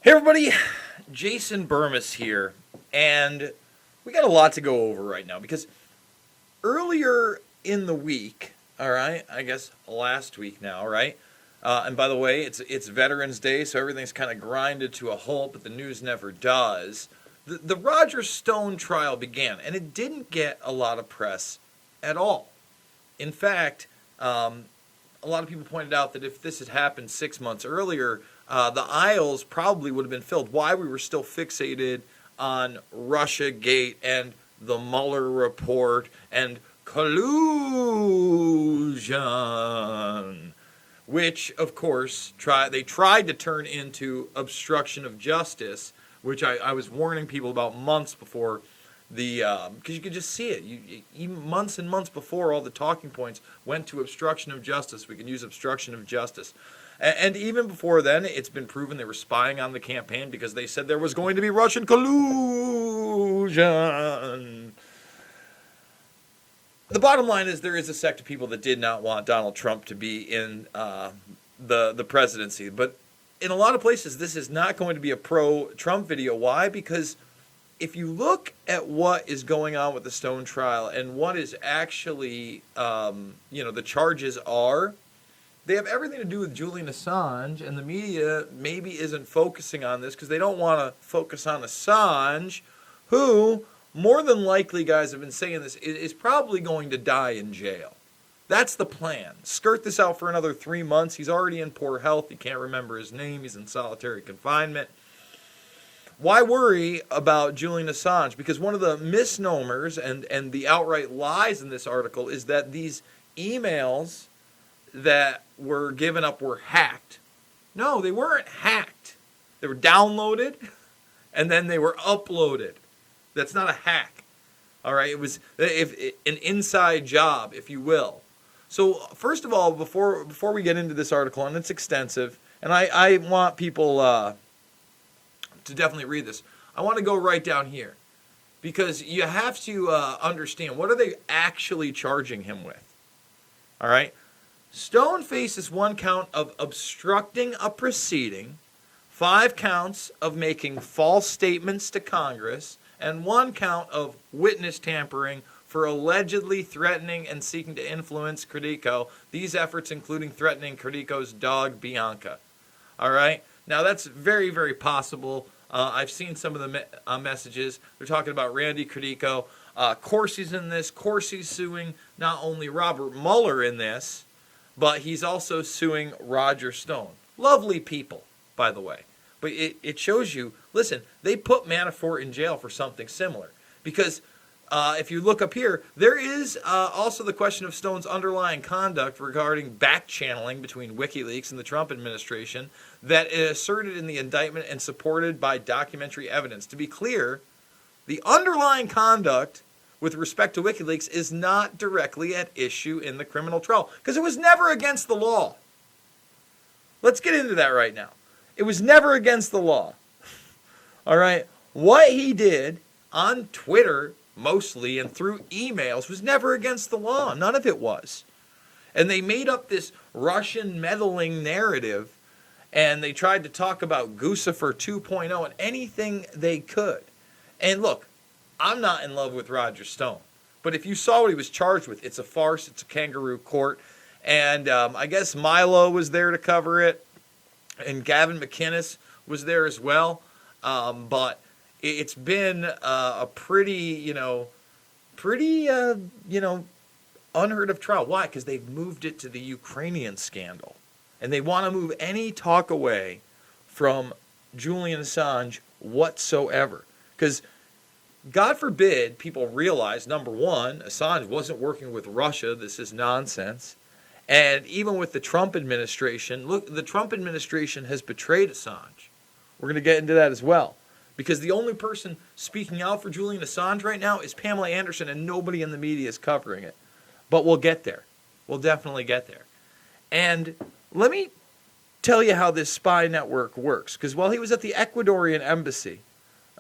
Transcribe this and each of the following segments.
Hey everybody, Jason Burmis here, and we got a lot to go over right now because earlier in the week, all right, I guess last week now, right? And by the way, it's Veterans Day, so everything's kind of grinded to a halt, but the news never does. The Roger Stone trial began, and it didn't get a lot of press at all. In fact, a lot of people pointed out that if this had happened 6 months earlier, the aisles probably would have been filled. Why we were still fixated on Russia Gate and the Mueller report and collusion, which, of course, they tried to turn into obstruction of justice, which I was warning people about months before the because you could just see it. Even months and months before all the talking points went to obstruction of justice. We can use obstruction of justice. And even before then, it's been proven they were spying on the campaign because they said there was going to be Russian collusion. The bottom line is there is a sect of people that did not want Donald Trump to be in the presidency. But in a lot of places, this is not going to be a pro-Trump video. Why? Because if you look at what is going on with the Stone trial and what is actually, the charges are, they have everything to do with Julian Assange, and the media maybe isn't focusing on this because they don't want to focus on Assange, who, more than likely, guys have been saying this, is probably going to die in jail. That's the plan. Skirt this out for another 3 months. He's already in poor health. He can't remember his name. He's in solitary confinement. Why worry about Julian Assange? Because one of the misnomers and the outright lies in this article is that these emails that were given up were hacked. No, they weren't hacked. They were downloaded and then they were uploaded. That's not a hack. All right, it was an inside job, if you will. So first of all, before we get into this article, and it's extensive, and I want people to definitely read this, I want to go right down here because you have to understand, what are they actually charging him with? All right. Stone faces 1 count of obstructing a proceeding, 5 counts of making false statements to Congress, and 1 count of witness tampering for allegedly threatening and seeking to influence Credico. These efforts including threatening Credico's dog, Bianca. All right? Now, that's very, very possible. I've seen some of the messages. They're talking about Randy Credico. Corsi's in this. Corsi's suing not only Robert Mueller in this, but he's also suing Roger Stone. Lovely people, by the way. But it shows you, listen, they put Manafort in jail for something similar. Because if you look up here, there is also the question of Stone's underlying conduct regarding back-channeling between WikiLeaks and the Trump administration that is asserted in the indictment and supported by documentary evidence. To be clear, the underlying conduct with respect to WikiLeaks is not directly at issue in the criminal trial because it was never against the law. Let's get into that right now. It was never against the law. All right? What he did on Twitter mostly and through emails was never against the law. None of it was. And they made up this Russian meddling narrative and they tried to talk about Guccifer 2.0 and anything they could. And look, I'm not in love with Roger Stone. But if you saw what he was charged with, it's a farce. It's a kangaroo court. And I guess Milo was there to cover it. And Gavin McInnes was there as well. But it's been a pretty unheard of trial. Why? Because they've moved it to the Ukrainian scandal. And they want to move any talk away from Julian Assange whatsoever. Because God forbid people realize, number one, Assange wasn't working with Russia. This is nonsense. And even with the Trump administration, look, the Trump administration has betrayed Assange. We're going to get into that as well. Because the only person speaking out for Julian Assange right now is Pamela Anderson, and nobody in the media is covering it. But we'll get there. We'll definitely get there. And let me tell you how this spy network works. Because while he was at the Ecuadorian embassy,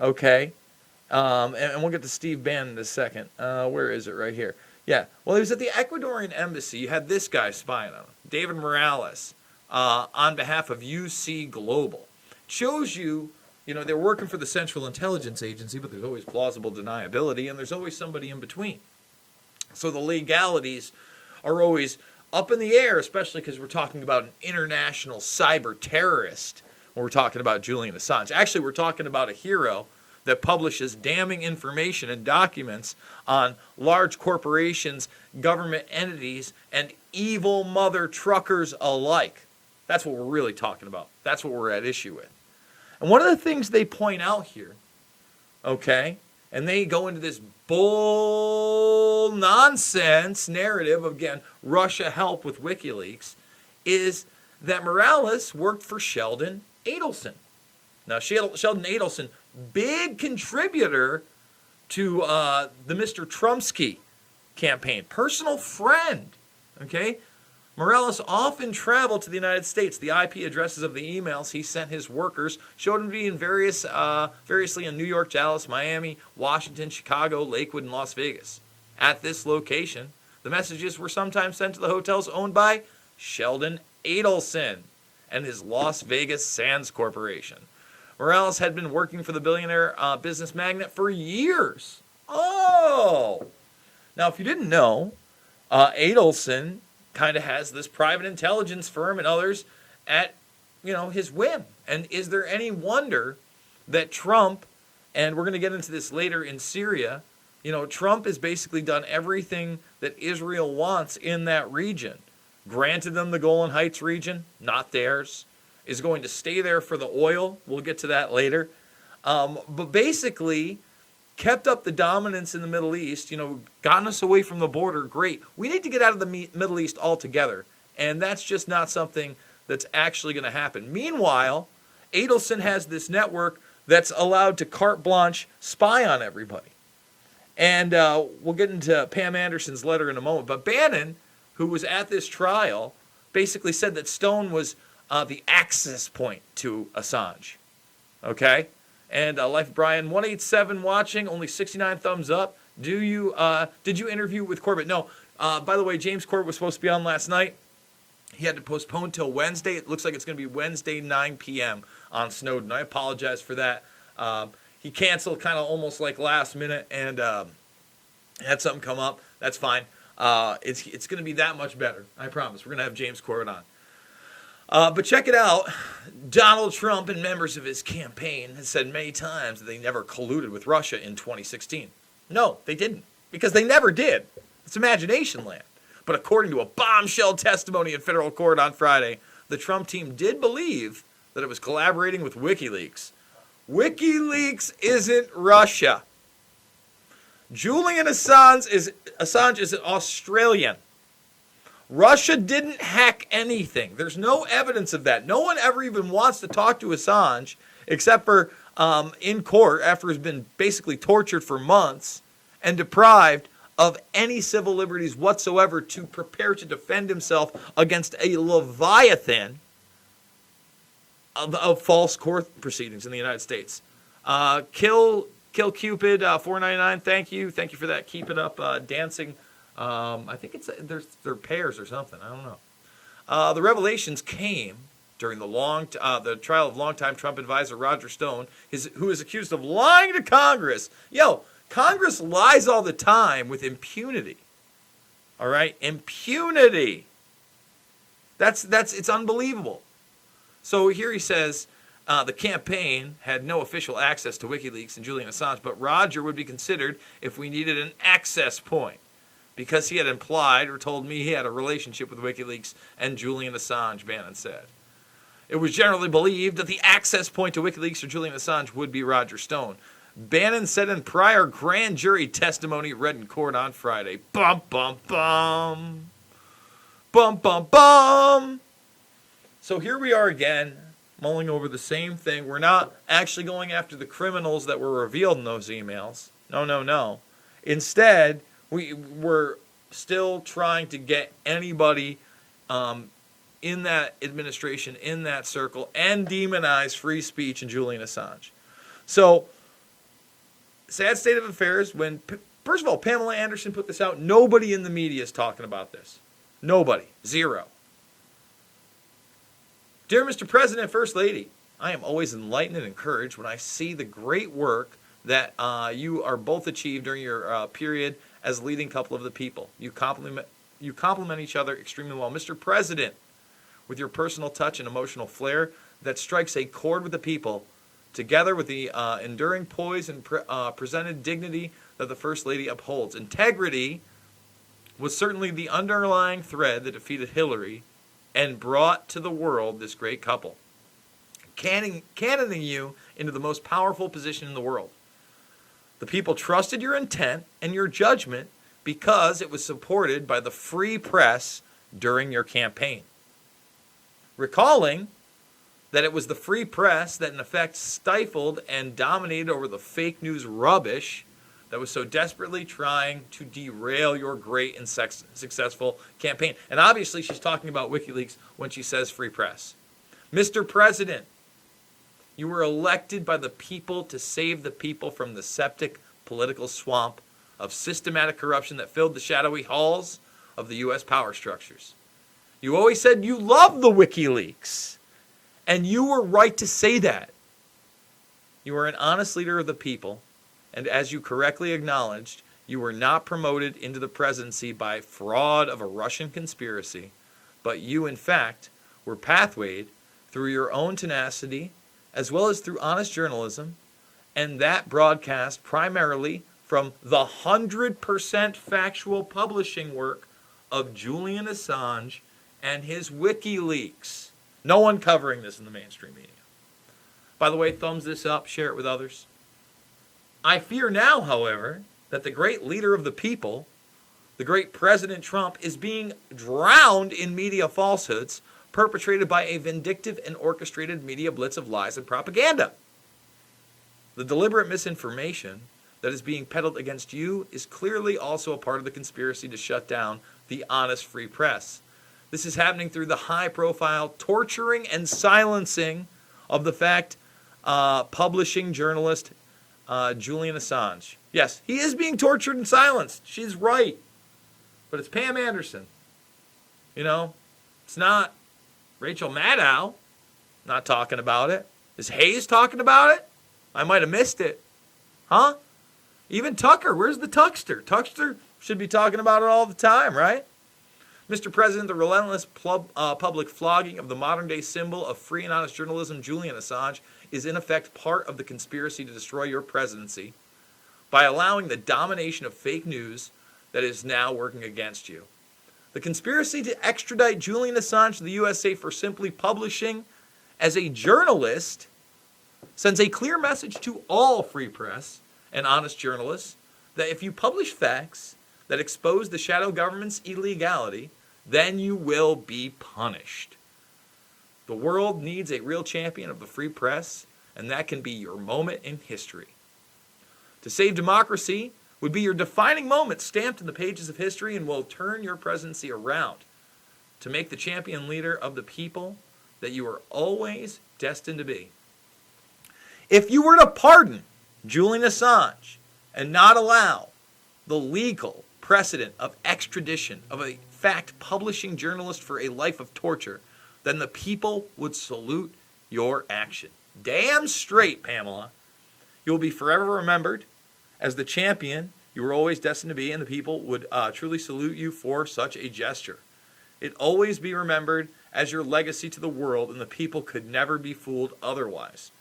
okay, and we'll get to Steve Bannon in a second. Where is it? Right here. Yeah. Well, he was at the Ecuadorian embassy. You had this guy spying on him, David Morales, on behalf of UC Global. shows you, they're working for the Central Intelligence Agency, but there's always plausible deniability, and there's always somebody in between. So the legalities are always up in the air, especially because we're talking about an international cyber terrorist when we're talking about Julian Assange. Actually, we're talking about a hero that publishes damning information and documents on large corporations, government entities, and evil mother truckers alike. That's what we're really talking about. That's what we're at issue with. And one of the things they point out here, okay, and they go into this bull nonsense narrative of, again, Russia help with WikiLeaks, is that Morales worked for Sheldon Adelson. Now, Sheldon Adelson, big contributor to the Mr. Trumpsky campaign, personal friend, okay? Morales often traveled to the United States. The IP addresses of the emails he sent his workers showed him to be in variously in New York, Dallas, Miami, Washington, Chicago, Lakewood, and Las Vegas. At this location, the messages were sometimes sent to the hotels owned by Sheldon Adelson and his Las Vegas Sands Corporation. Morales had been working for the billionaire business magnate for years. Oh! Now, if you didn't know, Adelson kind of has this private intelligence firm and others at, his whim. And is there any wonder that Trump, and we're going to get into this later in Syria, Trump has basically done everything that Israel wants in that region. Granted them the Golan Heights region, not theirs. Is going to stay there for the oil. We'll get to that later. But basically, kept up the dominance in the Middle East, gotten us away from the border, great. We need to get out of the Middle East altogether. And that's just not something that's actually going to happen. Meanwhile, Adelson has this network that's allowed to carte blanche spy on everybody. And we'll get into Pam Anderson's letter in a moment. But Bannon, who was at this trial, basically said that Stone was the access point to Assange. Okay? And Life of Brian, 187 watching, only 69 thumbs up. Did you interview with Corbett? No. By the way, James Corbett was supposed to be on last night. He had to postpone till Wednesday. It looks like it's going to be Wednesday, 9 p.m. on Snowden. I apologize for that. He canceled kind of almost like last minute and had something come up. That's fine. It's going to be that much better. I promise. We're going to have James Corbett on. But check it out. Donald Trump and members of his campaign have said many times that they never colluded with Russia in 2016. No, they didn't. Because they never did. It's imagination land. But according to a bombshell testimony in federal court on Friday, the Trump team did believe that it was collaborating with WikiLeaks. WikiLeaks isn't Russia. Julian Assange is an Australian. Russia didn't hack anything. There's no evidence of that. No one ever even wants to talk to Assange, except for in court after he's been basically tortured for months and deprived of any civil liberties whatsoever to prepare to defend himself against a leviathan of false court proceedings in the United States. Kill Cupid 499. Thank you for that. Keep it up, dancing. I think they're pairs or something. I don't know. The revelations came during the trial of longtime Trump advisor Roger Stone, who is accused of lying to Congress. Congress lies all the time with impunity. All right, impunity. It's unbelievable. So here he says the campaign had no official access to WikiLeaks and Julian Assange, but Roger would be considered if we needed an access point, because he had implied or told me he had a relationship with WikiLeaks and Julian Assange, Bannon said. It was generally believed that the access point to WikiLeaks or Julian Assange would be Roger Stone. Bannon said in prior grand jury testimony read in court on Friday. Bum, bum, bum. Bum, bum, bum. So here we are again, mulling over the same thing. We're not actually going after the criminals that were revealed in those emails. No. Instead, we're still trying to get anybody in that administration, in that circle, and demonize free speech and Julian Assange. So, sad state of affairs when, first of all, Pamela Anderson put this out. Nobody in the media is talking about this. Nobody. Zero. Dear Mr. President, First Lady, I am always enlightened and encouraged when I see the great work that you are both achieved during your period as leading couple of the people. You complement each other extremely well. Mr. President, with your personal touch and emotional flair that strikes a chord with the people, together with the enduring poise and presented dignity that the First Lady upholds. Integrity was certainly the underlying thread that defeated Hillary and brought to the world this great couple, cannoning you into the most powerful position in the world. The people trusted your intent and your judgment because it was supported by the free press during your campaign. Recalling that it was the free press that in effect stifled and dominated over the fake news rubbish that was so desperately trying to derail your great and successful campaign. And obviously she's talking about WikiLeaks when she says free press. Mr. President, you were elected by the people to save the people from the septic political swamp of systematic corruption that filled the shadowy halls of the U.S. power structures. You always said you loved the WikiLeaks, and you were right to say that. You are an honest leader of the people, and as you correctly acknowledged, you were not promoted into the presidency by fraud of a Russian conspiracy, but you, in fact, were pathwayed through your own tenacity as well as through honest journalism, and that broadcast primarily from the 100% factual publishing work of Julian Assange and his WikiLeaks. No one covering this in the mainstream media. By the way, thumbs this up, share it with others. I fear now, however, that the great leader of the people, the great President Trump, is being drowned in media falsehoods perpetrated by a vindictive and orchestrated media blitz of lies and propaganda. The deliberate misinformation that is being peddled against you is clearly also a part of the conspiracy to shut down the honest free press. This is happening through the high-profile torturing and silencing of the fact-publishing journalist Julian Assange. Yes, he is being tortured and silenced. She's right. But it's Pam Anderson. You know, it's not Rachel Maddow not talking about it. Is Hayes talking about it? I might have missed it. Huh? Even Tucker. Where's the Tuckster? Tuckster should be talking about it all the time, right? Mr. President, the relentless public flogging of the modern-day symbol of free and honest journalism, Julian Assange, is in effect part of the conspiracy to destroy your presidency by allowing the domination of fake news that is now working against you. The conspiracy to extradite Julian Assange to the USA for simply publishing as a journalist sends a clear message to all free press and honest journalists that if you publish facts that expose the shadow government's illegality, then you will be punished. The world needs a real champion of the free press, and that can be your moment in history. To save democracy would be your defining moment stamped in the pages of history and will turn your presidency around to make the champion leader of the people that you are always destined to be. If you were to pardon Julian Assange and not allow the legal precedent of extradition of a fact-publishing journalist for a life of torture, then the people would salute your action. Damn straight, Pamela. You will be forever remembered as the champion you were always destined to be, and the people would truly salute you for such a gesture. It always be remembered as your legacy to the world, and the people could never be fooled otherwise.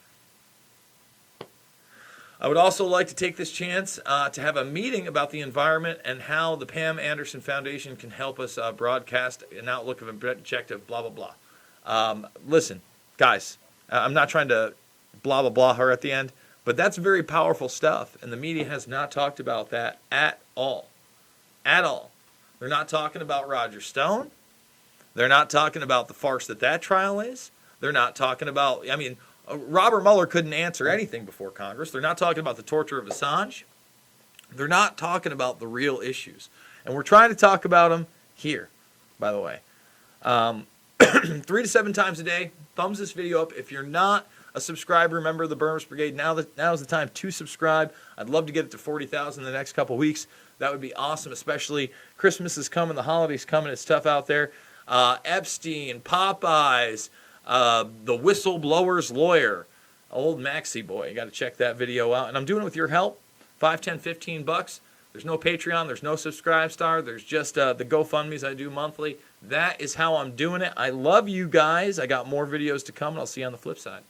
I would also like to take this chance to have a meeting about the environment and how the Pam Anderson Foundation can help us broadcast an outlook of objective, blah, blah, blah. Listen, guys, I'm not trying to blah, blah, blah her at the end, but that's very powerful stuff, and the media has not talked about that at all. At all. They're not talking about Roger Stone. They're not talking about the farce that trial is. They're not talking about, Robert Mueller couldn't answer anything before Congress. They're not talking about the torture of Assange. They're not talking about the real issues. And we're trying to talk about them here, by the way. 3 to 7 times a day. Thumbs this video up. If you're not a subscriber, member of the Burmers Brigade, now is the time to subscribe. I'd love to get it to 40,000 in the next couple weeks. That would be awesome, especially Christmas is coming, the holidays coming. It's tough out there. Epstein, Popeyes, The Whistleblower's Lawyer, old Maxi boy. You got to check that video out. And I'm doing it with your help. 5, 10, 15 bucks. There's no Patreon. There's no Subscribe Star. There's just the GoFundMes I do monthly. That is how I'm doing it. I love you guys. I got more videos to come, and I'll see you on the flip side.